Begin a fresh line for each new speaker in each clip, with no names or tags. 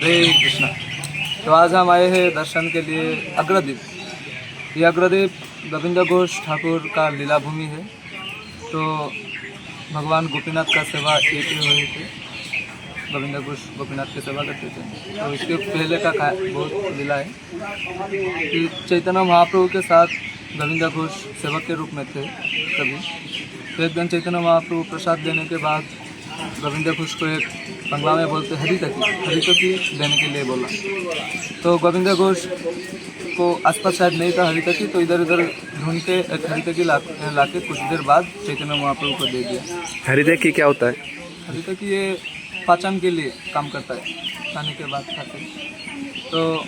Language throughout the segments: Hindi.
हरे कृष्णा। तो आज हम आए हैं दर्शन के लिए अग्रदीप। ये अग्रदीप गोविंद घोष ठाकुर का लीला भूमि है। तो भगवान गोपीनाथ का सेवा एक हुए थे, गोविंद घोष गोपीनाथ की सेवा करते थे। तो इसके पहले का बहुत लीला है कि चैतन्य महाप्रभु के साथ गोविंद घोष सेवक के रूप में थे कभी। तो एक दिन चैतन्य महाप्रभु प्रसाद देने के बाद गोविंद घोष को एक बंगला में बोलते हरितकी देने के लिए बोला। तो गोविंद घोष को आसपास शायद नहीं था हरितकी, तो इधर उधर ढूंढ के एक हरितकी लाके कुछ देर बाद चैतन्य महाप्रभु को दे दिया।
हरितकी क्या होता है?
हरितकी ये पाचन के लिए काम करता है, खाने के बाद खाते हैं। तो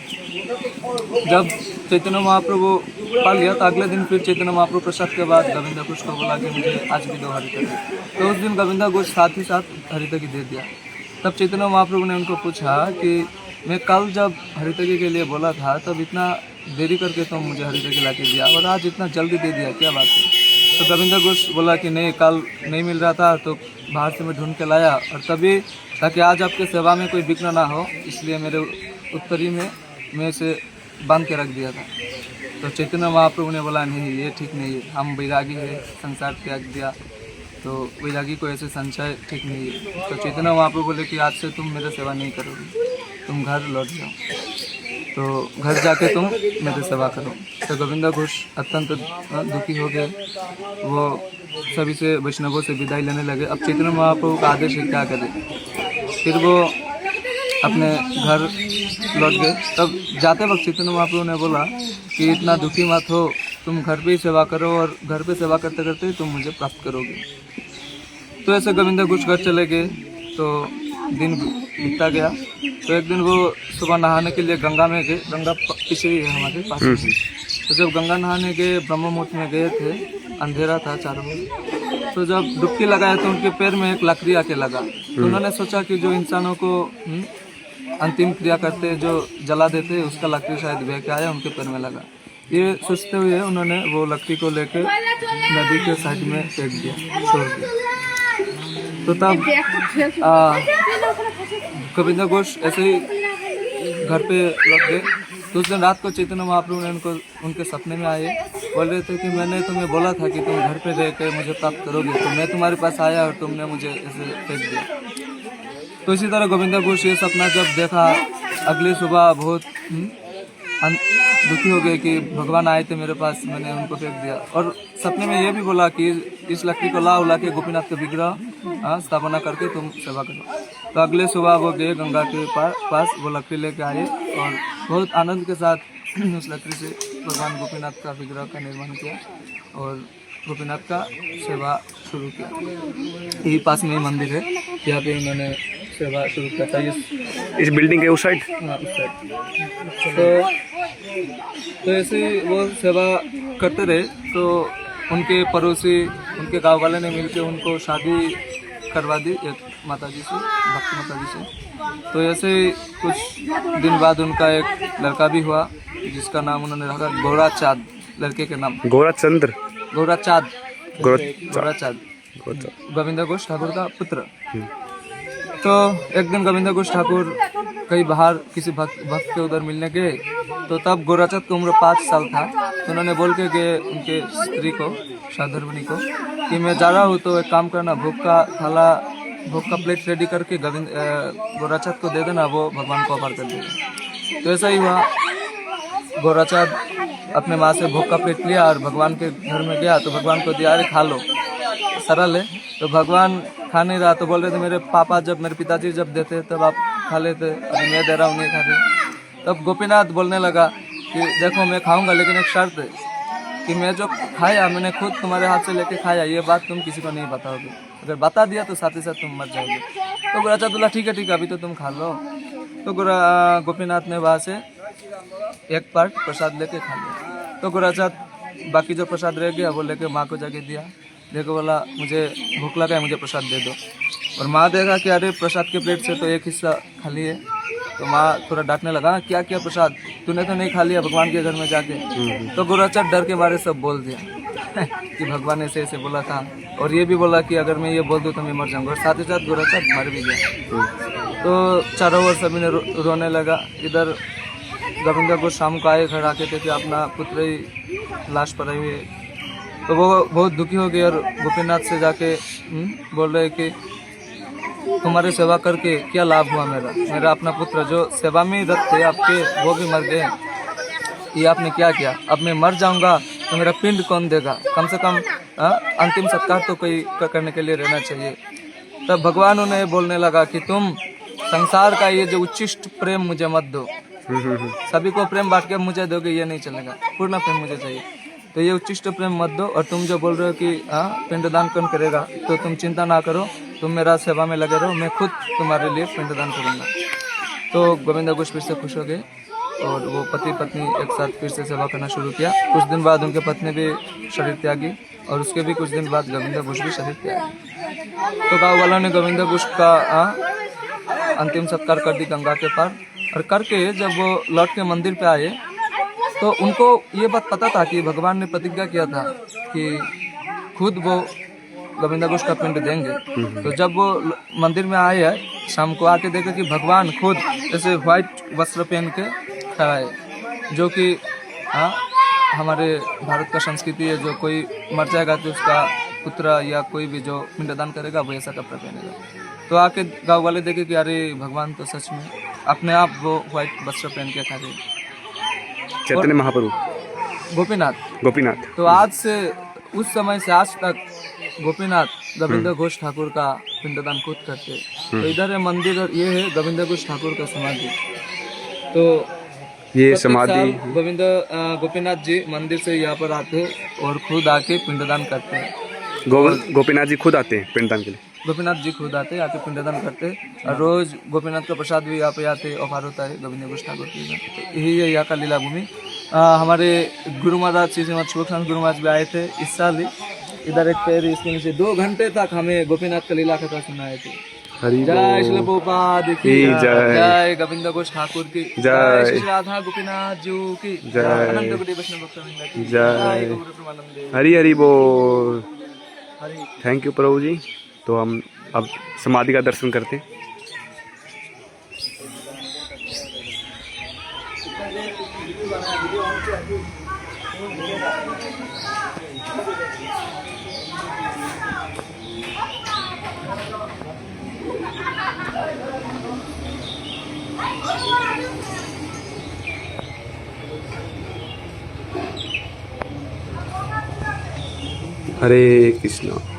जब चैतन्य महाप्रभु पा लिया तो अगले दिन फिर चैतन्य महाप्रभु प्रसाद के बाद गोविंद घोष को बोला कि मुझे आज भी दो हरितकी। तो उस दिन गोविंद घोष साथ ही साथ हरितकी दे दिया। तब चैतन्य महाप्रभु ने उनको पूछा कि मैं कल जब हरितकी के लिए बोला था तब इतना देरी करके तुम मुझे हरितकी ला के दिया और आज इतना जल्दी दे दिया, क्या बात है? तो गोविंद घोष बोला कि नहीं, कल नहीं मिल रहा था तो बाहर से मैं ढूंढ के लाया और तभी, ताकि आज आपके सेवा में कोई विघ्न ना हो, इसलिए मेरे उत्तरी में मैं इसे बांध के रख दिया था। तो चैतन्य महाप्रभु ने बोला नहीं, ये ठीक नहीं है, हम वैरागी है, संसार त्याग दिया, तो वैरागी को ऐसे संशय ठीक नहीं है। तो चैतन्य महाप्रभु बोले कि आज से तुम मेरा सेवा नहीं करोगे, तुम घर लौट जाओ, तो घर जाके तुम मेरी सेवा करो। तो गोविंद घोष अत्यंत दुखी हो गए, वो सभी से वैष्णवों से विदाई लेने लगे। अब चैतन्य महाप्रभु का आदेश है, क्या करे? फिर वो अपने घर लौट गए। तब जाते वक्त चैतन्य महाप्रभु ने बोला कि इतना दुखी मत हो, तुम घर पे ही सेवा करो और घर पे सेवा करते करते तुम मुझे प्राप्त करोगे। तो ऐसे गोविंद घोष घर चले गए। तो दिन बीतता गया। तो एक दिन वो सुबह नहाने के लिए गंगा में गए, गंगा पीछे ही है हमारे पास में। तो जब गंगा नहाने गए, ब्रह्म मुहूर्त में गए थे, अंधेरा था चारों ओर। तो जब डुबकी लगाया तो उनके पैर में एक लकड़ी आके लगा। तो उन्होंने सोचा कि जो इंसानों को अंतिम क्रिया करते, जो जला देते, उसका लकड़ी शायद बह के आया, उनके पैर में लगा। ये सोचते हुए उन्होंने वो लकड़ी को लेकर नदी के साइड में फेंक दिया, छोड़ दिया। तो तब गोविंद घोष ऐसे ही घर पे लौट गए। तो उस दिन रात को चैतन्य महाप्रभु ने उनके सपने में आए, बोल रहे थे कि मैंने तुम्हें बोला था कि तुम घर पे रह कर मुझे प्राप्त करोगे, तो मैं तुम्हारे पास आया और तुमने मुझे ऐसे फेंक दिया। तो इसी तरह गोविंद घोष ये सपना जब देखा, अगली सुबह बहुत दुखी हो गए कि भगवान आए थे मेरे पास, मैंने उनको फेंक दिया। और सपने में ये भी बोला कि इस लकड़ी को ला के गोपीनाथ के विग्रह स्थापना करके तुम सेवा करो। तो अगले सुबह वो गए गंगा के पास, वो लकड़ी लेके आए और बहुत आनंद के साथ उस लकड़ी से भगवान गोपीनाथ का विग्रह का निर्माण किया और गोपीनाथ का सेवा शुरू किया। यही पास में ही मंदिर है, यहाँ पे उन्होंने सेवा शुरू किया था।
इस बिल्डिंग के उस साइड?
हाँ, उस साइड। तो ऐसे वो सेवा करते रहे। तो उनके पड़ोसी, उनके गांव वाले ने मिलकर उनको शादी करवा दी एक माताजी से, भक्त माताजी से। तो ऐसे कुछ दिन बाद उनका एक लड़का भी हुआ, जिसका नाम उन्होंने रखा गौरा चाँद, लड़के के नाम
गौरा चंद्र,
गौरा चाँद,
गौरा
चाँद, गोविंद घोष ठाकुर का पुत्र। तो एक दिन गोविंद घोष ठाकुर कहीं बाहर किसी भक्त के उधर मिलने गए। तो तब गोराचाँद की उम्र 5 साल था। तो उन्होंने बोल के गए उनके स्त्री को, साधर्मणी को, कि मैं जा रहा हूँ तो एक काम करना, भोग का प्लेट रेडी करके गोराचाँद को दे देना, वो भगवान को अर्पण कर देगा। तो ऐसा ही हुआ, गोराचाँद अपने माँ से भोग का प्लेट लिया और भगवान के घर में गया। तो भगवान को दिया, अरे खा लो, सरल है। तो भगवान खा नहीं रहा, तो बोल रहे थे मेरे पिताजी जब देते तब आप खा लेते, अभी मैं दे रहा हूँ नहीं खा रहे। तब गोपीनाथ बोलने लगा कि देखो मैं खाऊंगा, लेकिन एक शर्त है कि मैं जो खाया मैंने खुद तुम्हारे हाथ से लेके खाया, ये बात तुम किसी को नहीं बताओगे। अगर बता दिया तो साथ ही साथ तुम मर जाओगे। तो गोराचाँद बोला ठीक है अभी तो तुम खा लो। तो गोपीनाथ ने वहाँ से एक पार्ट प्रसाद लेके खा लिया। तो गोराचाँद बाकी जो प्रसाद रह गया वो लेके माँ को जाके दिया। देखो बोला मुझे भूख लगा है, मुझे प्रसाद दे दो। और माँ देखा कि अरे प्रसाद के प्लेट से तो एक हिस्सा खाली है। तो माँ थोड़ा डांटने लगा, क्या क्या प्रसाद तूने तो नहीं खा लिया भगवान के घर में जाके। तो गोराचाँद डर के मारे सब बोल दिया कि भगवान ऐसे ऐसे बोला था, और ये भी बोला कि अगर मैं ये बोल दूँ तो मैं मर जाऊँगा। और साथ ही साथ गोराचाँद मर भी गया। तो चारों ओर सभी ने रोने लगा। इधर गोविंदा घोष शाम को आए, घर आके थे कि अपना पुत्र ही लाश पड़ी हुई है। तो वो बहुत दुखी हो गए और गोपीनाथ से जाके बोल रहे कि तुम्हारी सेवा करके क्या लाभ हुआ मेरा अपना पुत्र जो सेवा में इधर थे आपके वो भी मर गए, ये आपने क्या किया? अब मैं मर जाऊंगा तो मेरा पिंड कौन देगा? कम से कम अंतिम संस्कार तो कोई करने के लिए रहना चाहिए। तब भगवान उन्हें बोलने लगा कि तुम संसार का ये जो उच्चिष्ट प्रेम मुझे मत दो, सभी को प्रेम बांट के मुझे दोगे ये नहीं चलेगा, पूर्ण प्रेम मुझे चाहिए। तो ये उच्चिष्ट प्रेम मत दो, और तुम जो बोल रहे हो कि पिंडदान कौन करेगा, तो तुम चिंता ना करो, तुम मेरा सेवा में लगे रहो, मैं खुद तुम्हारे लिए पिंडदान करूँगा। तो गोविंदा घोष फिर से खुश हो गए और वो पति पत्नी एक साथ फिर से सेवा करना शुरू किया। कुछ दिन बाद उनके पत्नी भी शरीर त्यागी और उसके भी कुछ दिन बाद गोविंदा घोष भी शरीर त्यागी। तो गाँव वालों ने गोविंदा घोष का अंतिम संस्कार कर दी गंगा के पार, और करके जब वो लौट के मंदिर पे आए तो उनको ये बात पता था कि भगवान ने प्रतिज्ञा किया था कि खुद वो गोविंदा घोष का पिंड देंगे। तो जब वो मंदिर में आए शाम को, आके देखा कि भगवान खुद ऐसे व्हाइट वस्त्र पहन के खड़ा है, जो कि हमारे भारत का संस्कृति है, जो कोई मर जाएगा तो उसका पुत्र या कोई भी जो पिंडदान करेगा वो ऐसा कपड़ा पहनेगा। तो आके गाँव वाले देखे कि अरे भगवान तो सच में अपने आप वो व्हाइट वस्त्र पहन के खड़े।
चैतन्य महाप्रभु
गोपीनाथ। तो आज से उस समय से आज तक गोपीनाथ गोविंदा घोष ठाकुर का पिंडदान खुद करते। तो इधर है मंदिर और ये है गोविंदा घोष ठाकुर का समाधि। तो
ये समाधि
गोपीनाथ जी मंदिर से यहाँ पर आते और खुद आके पिंडदान करते हैं।
गोपीनाथ जी खुद आते हैं पिंडदान के लिए?
गोपीनाथ जी खुद आते आके पिंडदान करते, और रोज गोपीनाथ का प्रसाद भी यहाँ पे आते ऑफर होता है गोविंदा घोष ठाकुर की। तो यही है यहाँ का लीला भूमि। हमारे गुरु महाराज श्री श्रीमद शुभकांत गुरु महाराज भी आए थे इस साल ही। इधर एक पैर इसके नीचे 2 घंटे तक हमें गोपीनाथ का लीला कथा सुनाए थे। जय श्री प्रभुपाद की जय, गोविंदा घोष ठाकुर की जय, श्री राधा गोपीनाथ जी की जय, अनंत कोटि वैष्णव भक्तवृंद की जय, गुरु प्रेमानंद।
हरि हरि बोल। थैंक यू प्रभु जी। तो हम अब समाधि का दर्शन करते हैं। हरे कृष्णा।